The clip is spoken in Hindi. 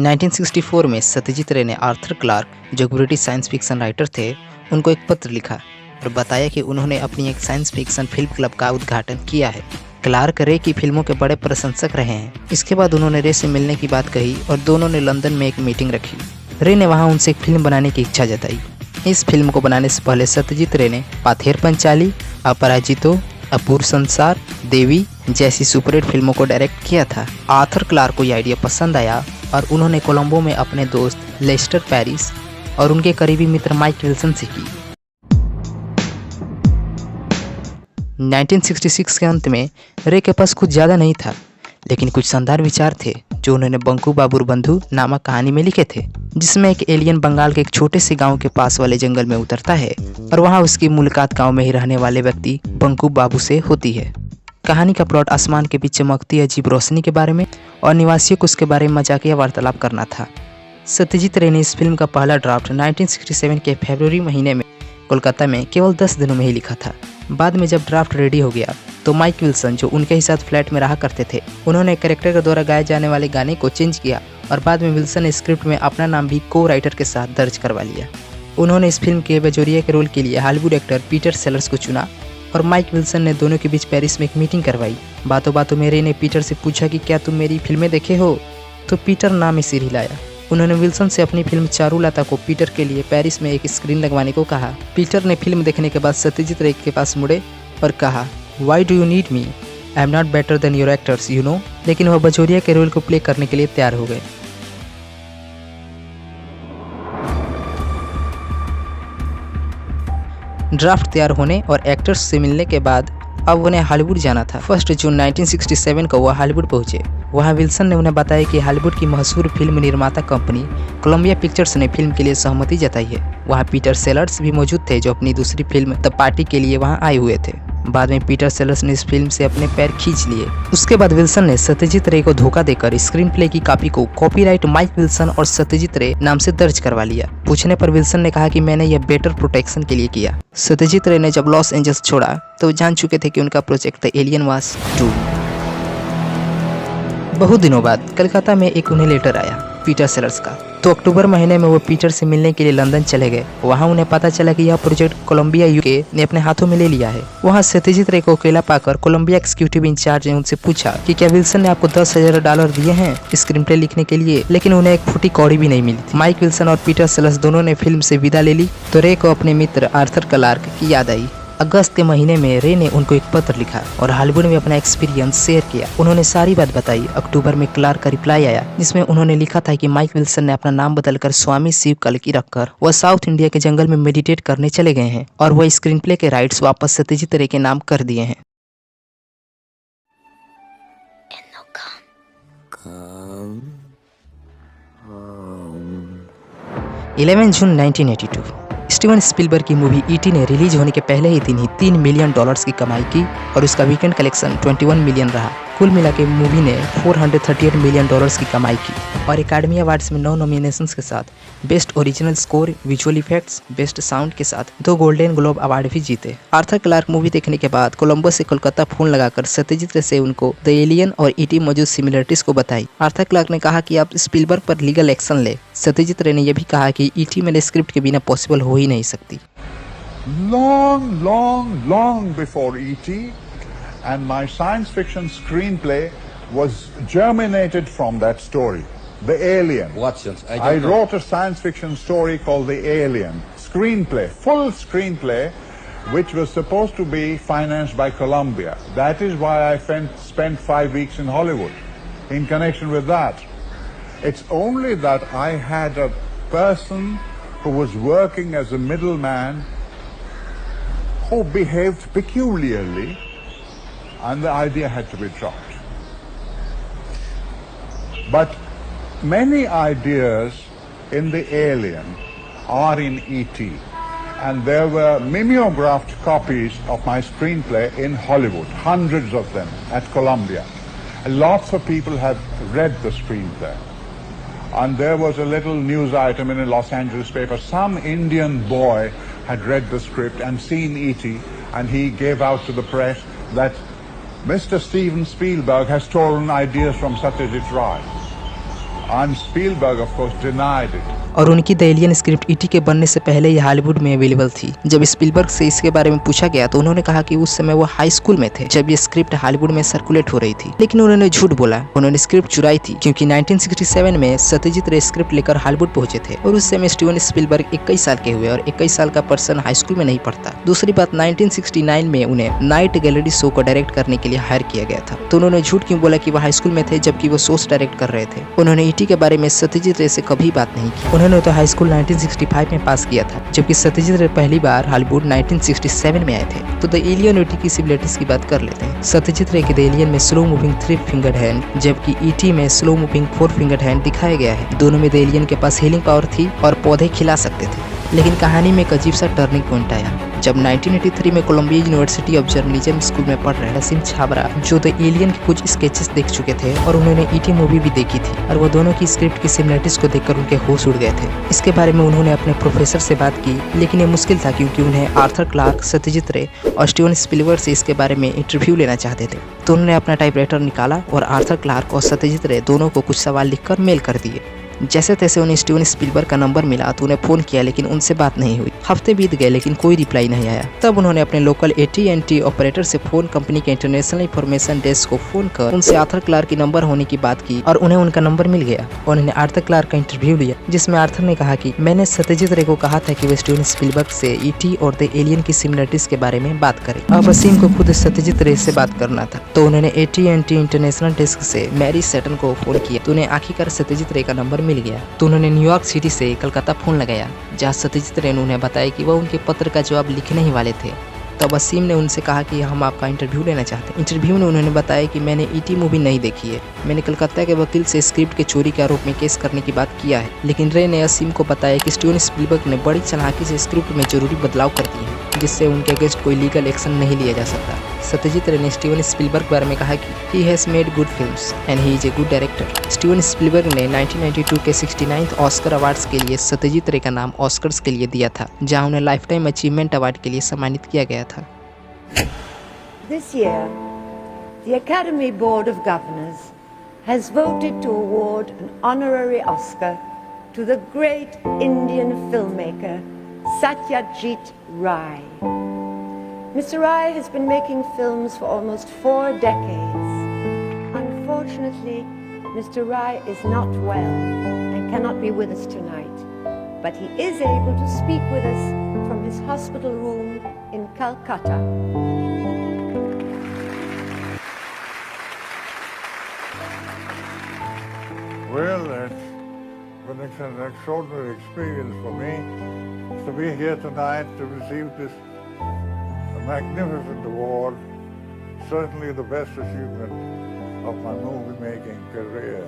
1964 में सत्यजीत रे ने आर्थर क्लार्क, जो ब्रिटिश साइंस फिक्शन राइटर थे, उनको एक पत्र लिखा और बताया कि उन्होंने अपनी एक साइंस फिक्शन फिल्म क्लब का उद्घाटन किया है। क्लार्क रे की फिल्मों के बड़े प्रशंसक रहे हैं। इसके बाद उन्होंने रे से मिलने की बात कही और दोनों ने लंदन में एक मीटिंग रखी। रे ने वहां उनसे एक फिल्म बनाने की इच्छा जताई। इस फिल्म को बनाने से पहले सत्यजीत रे ने पाथेर पंचाली, अपराजितो, अपूर्व संसार, देवी जैसी सुपरहिट फिल्मों को डायरेक्ट किया था। आर्थर क्लार्क को यह आइडिया पसंद आया और उन्होंने कोलंबो में अपने दोस्त लेस्टर पेरिस और उनके करीबी मित्र माइक विल्सन से की। 1966 के अंत में रे के पास कुछ ज़्यादा नहीं था, लेकिन कुछ शानदार विचार थे जो उन्होंने बंकू बाबूर बंधु नामक कहानी में लिखे थे, जिसमें एक एलियन बंगाल के एक छोटे से गांव के पास वाले जंगल में उतरता है और वहां उसकी मुलाकात गांव में ही रहने वाले व्यक्ति बंकू बाबू से होती है। कहानी का प्लॉट आसमान के बीच चमकती अजीब रोशनी के बारे में और निवासियों को उसके बारे में मजाकिया वार्तालाप करना था। सत्यजीत रे ने इस फिल्म का पहला ड्राफ्ट 1967 के फरवरी महीने में कोलकाता में केवल 10 दिनों में ही लिखा था। बाद में जब ड्राफ्ट रेडी हो गया तो माइक विल्सन, जो उनके ही साथ फ्लैट में रहा करते थे, उन्होंने कैरेक्टर के द्वारा गाए जाने वाले गाने को चेंज किया और बाद में विल्सन ने स्क्रिप्ट में अपना नाम भी को राइटर के साथ दर्ज करवा लिया। उन्होंने इस फिल्म के बजोरिया के रोल के लिए हॉलीवुड एक्टर पीटर सेलर्स को चुना और माइक विल्सन ने दोनों के बीच पेरिस में एक मीटिंग करवाई। बातों बातों में रे ने पीटर से पूछा कि क्या तुम मेरी फिल्में देखे हो, तो पीटर नाम में सिर हिलाया। उन्होंने विल्सन से अपनी फिल्म चारुलता को पीटर के लिए पेरिस में एक स्क्रीन लगवाने को कहा। पीटर ने फिल्म देखने के बाद सत्यजीत रे के पास मुड़े और कहा, why do you need me, I am not better than your actors you know. लेकिन वह बजोरिया के रोल को प्ले करने के लिए तैयार हो गए। ड्राफ्ट तैयार होने और एक्टर्स से मिलने के बाद अब उन्हें हॉलीवुड जाना था। 1 जून 1967 को वह हॉलीवुड पहुंचे। वहां विल्सन ने उन्हें बताया कि हॉलीवुड की मशहूर फिल्म निर्माता कंपनी कोलंबिया पिक्चर्स ने फिल्म के लिए सहमति जताई है। वहां पीटर सेलर्स भी मौजूद थे, जो अपनी दूसरी फिल्म द पार्टी के लिए वहां आए हुए थे। बाद में पीटर सेलर्स ने इस फिल्म से अपने पैर खींच लिए। उसके बाद विल्सन ने सत्यजीत रे को धोखा देकर स्क्रीन प्ले की कॉपी को कॉपीराइट माइक विल्सन और सत्यजीत रे नाम से दर्ज करवा लिया। पूछने पर विल्सन ने कहा कि मैंने यह बेटर प्रोटेक्शन के लिए किया। सत्यजीत रे ने जब लॉस एंजल्स छोड़ा तो जान चुके थे कि उनका project the alien was dude. बहुत दिनों बाद कलकत्ता में एक उन्हें लेटर आया पीटर सेलर्स का, तो अक्टूबर महीने में वो पीटर से मिलने के लिए लंदन चले गए। वहाँ उन्हें पता चला कि यह प्रोजेक्ट कोलंबिया यूके ने अपने हाथों में ले लिया है। वहाँ सत्यजीत रे को अकेला पाकर कोलंबिया एक्सिक्यूटिव इंचार्ज ने उनसे पूछा कि क्या विल्सन ने आपको $10,000 दिए हैं स्क्रीन प्ले लिखने के लिए, लेकिन उन्हें एक फुटी कौड़ी भी नहीं मिली। माइक विल्सन और पीटर सेलर्स दोनों ने फिल्म से विदा ले ली तो रे को अपने मित्र आर्थर क्लार्क की याद आई। अगस्त के महीने में रे ने उनको एक पत्र लिखा और हॉलीवुड में अपना एक्सपीरियंस शेयर किया। उन्होंने सारी बात बताई। अक्टूबर में क्लार्क का रिप्लाई आया, जिसमें उन्होंने लिखा था कि माइक विल्सन ने अपना नाम बदलकर स्वामी शिव कल्की रखकर वह साउथ इंडिया के जंगल में मेडिटेट करने चले गए हैं और वह स्क्रीन प्ले के राइट्स वापस सत्यजीत रे के नाम कर दिए हैं। 11 जून 1982 स्टीवन स्पीलबर्ग की मूवी ईटी ने रिलीज होने के पहले ही दिन ही $3 मिलियन की कमाई की और उसका वीकेंड कलेक्शन 21 मिलियन रहा। कुल मिला के मूवी ने $438 मिलियन की कमाई की और एकेडमी अवार्ड्स में 9 नॉमिनेशंस के साथ best original score, visual effects, best sound के साथ 2 गोल्डन ग्लोब अवार्ड भी जीते। आर्थर क्लार्क मूवी देखने के बाद कोलंबो से कोलकाता फोन लगाकर सत्यजीत रे से उनको द एलियन और ईटी मौजूद सिमिलरिटीज को बताई। आर्थर क्लार्क ने कहा कि आप स्पीलबर्ग पर लीगल एक्शन ले। सत्यजीत रे ने यह भी कहा कि ईटी मेरे स्क्रिप्ट के बिना पॉसिबल हो ही नहीं सकती। Long before E.T. and my science fiction screenplay was germinated from that story, The Alien. I wrote a science fiction story called The Alien. Screenplay, full screenplay, which was supposed to be financed by Columbia. That is why I spent 5 weeks in Hollywood in connection with that. It's only that I had a person who was working as a middleman who behaved peculiarly, and the idea had to be dropped. But many ideas in The Alien are in E.T. and there were mimeographed copies of my screenplay in Hollywood, hundreds of them at Columbia. Lots of people have read the screenplay. And there was a little news item in a Los Angeles paper. Some Indian boy had read the script and seen E.T. and he gave out to the press that Mr. Steven Spielberg has stolen ideas from Satyajit Ray. and Spielberg, of course, denied it. और उनकी द एलियन स्क्रिप्ट ईटी के बनने से पहले ही हॉलीवुड में अवेलेबल थी। जब स्पीलबर्ग से इसके बारे में पूछा गया तो उन्होंने कहा कि उस समय वो हाई स्कूल में थे जब ये स्क्रिप्ट हॉलीवुड में सर्कुलेट हो रही थी, लेकिन उन्होंने झूठ बोला। उन्होंने स्क्रिप्ट चुराई थी क्योंकि 1967 में सत्यजीत रे स्क्रिप्ट लेकर हॉलीवुड पहुंचे थे और उस समय स्टीवन स्पीलबर्ग 21 साल के हुए और 21 साल का पर्सन हाई स्कूल में नहीं पढ़ता। दूसरी बात, 1969 में उन्हें नाइट गैलरी शो को डायरेक्ट करने के लिए हायर किया गया था, तो उन्होंने झूठ क्यों बोला कि वो हाई स्कूल में थे जबकि वो शोज डायरेक्ट कर रहे थे। उन्होंने ईटी के बारे में सत्यजीत रे से कभी बात नहीं की। उन्होंने तो हाई स्कूल 1965 में पास किया था, जबकि सत्यजीत रे पहली बार हॉलीवुड 1967 में आए थे। तो द एलियन ईटी की सिमिलरिटीज की बात कर लेते हैं। सत्यजीत रे की द एलियन में स्लो मूविंग 3 फिंगर्ड हैंड, जबकि ईटी में स्लो मूविंग 4 फिंगर्ड हैंड दिखाया गया है। दोनों में द एलियन के पास हीलिंग पावर थी और पौधे खिला सकते थे। लेकिन कहानी में एक अजीब सा टर्निंग पॉइंट आया जब 1983 में Columbia University of Journalism School में पढ़ रहे नसीम छाबरा, जो द एलियन के कुछ स्केचेस देख चुके थे और उन्होंने ईटी मूवी भी देखी थी, और वो दोनों की स्क्रिप्ट की सिमिलरिटीज को देखकर उनके होश उड़ गए थे। इसके बारे में उन्होंने अपने प्रोफेसर से बात की, लेकिन ये मुश्किल था क्योंकि उन्हें आर्थर क्लार्क, सत्यजीत रे और स्टीवन स्पीलबर्ग से इसके बारे में इंटरव्यू लेना चाहते थे। तो उन्होंने अपना टाइपराइटर निकाला और आर्थर क्लार्क और सत्यजीत रे दोनों को कुछ सवाल लिखकर मेल कर दिए। जैसे तैसे उन्हें स्टीवन स्पीलबर्ग का नंबर मिला तो उन्हें फोन किया, लेकिन उनसे बात नहीं हुई। हफ्ते बीत गए लेकिन कोई रिप्लाई नहीं आया। तब उन्होंने अपने लोकल AT&T ऑपरेटर से फोन कंपनी के इंटरनेशनल इंफॉर्मेशन डेस्क को फोन कर उनसे आर्थर क्लार्क की नंबर होने की बात की और उन्हें उनका नंबर मिल गया। और उन्होंने आर्थर क्लार्क का इंटरव्यू लिया, जिसमें आर्थर ने कहा कि मैंने सत्यजीत रे को कहा था कि वो स्टीवन स्पीलबर्ग से ईटी और द एलियन की सिमिलरिटीज के बारे में बात करें। अब वसीम को खुद सत्यजीत रे से बात करना था, तो उन्होंने AT&T इंटरनेशनल डेस्क से मैरी सेटन को फोन किया, तो उन्हें आखिरकार सत्यजीत रे का नंबर मिल गया। तो उन्होंने न्यूयॉर्क सिटी से कलकत्ता फोन लगाया, जहाँ सत्यजीत रे ने उन्हें बताया कि वह उनके पत्र का जवाब लिखने ही वाले थे। तब वसीम ने उनसे कहा कि हम आपका इंटरव्यू लेना चाहते हैं। इंटरव्यू में उन्होंने बताया कि मैंने ईटी मूवी नहीं देखी है, मैंने कलकत्ता के वकील से स्क्रिप्ट के चोरी के आरोप में केस करने की बात किया है। लेकिन रे ने वसीम को बताया कि स्टीवन स्पीलबर्ग ने बड़ी चालाकी से स्क्रिप्ट में जरूरी बदलाव कर दिए हैं, जिससे उनके अगेंस्ट कोई लीगल एक्शन नहीं लिया जा सकता। सत्यजीत रे ने स्टीवन स्पीलबर्ग के बारे में कहा कि he has made good films and he is a good director. Steven Spielberg ने 1992 के 69th ऑस्कर अवार्ड्स के लिए सत्यजीत रे का नाम ऑस्कर्स के लिए दिया था, जहां उन्हें लाइफ टाइम अचीवमेंट अवार्ड के लिए सम्मानित किया गया था। This year, the Academy Board of Governors has voted to award an honorary Oscar to the great Indian filmmaker Satyajit Ray. Mr. Ray has been making films for almost 4 decades. Unfortunately, Mr. Ray is not well and cannot be with us tonight, but he is able to speak with us from his hospital room in Calcutta. Well, it's been an extraordinary experience for me to be here tonight to receive this magnificent award, certainly the best achievement of my movie-making career.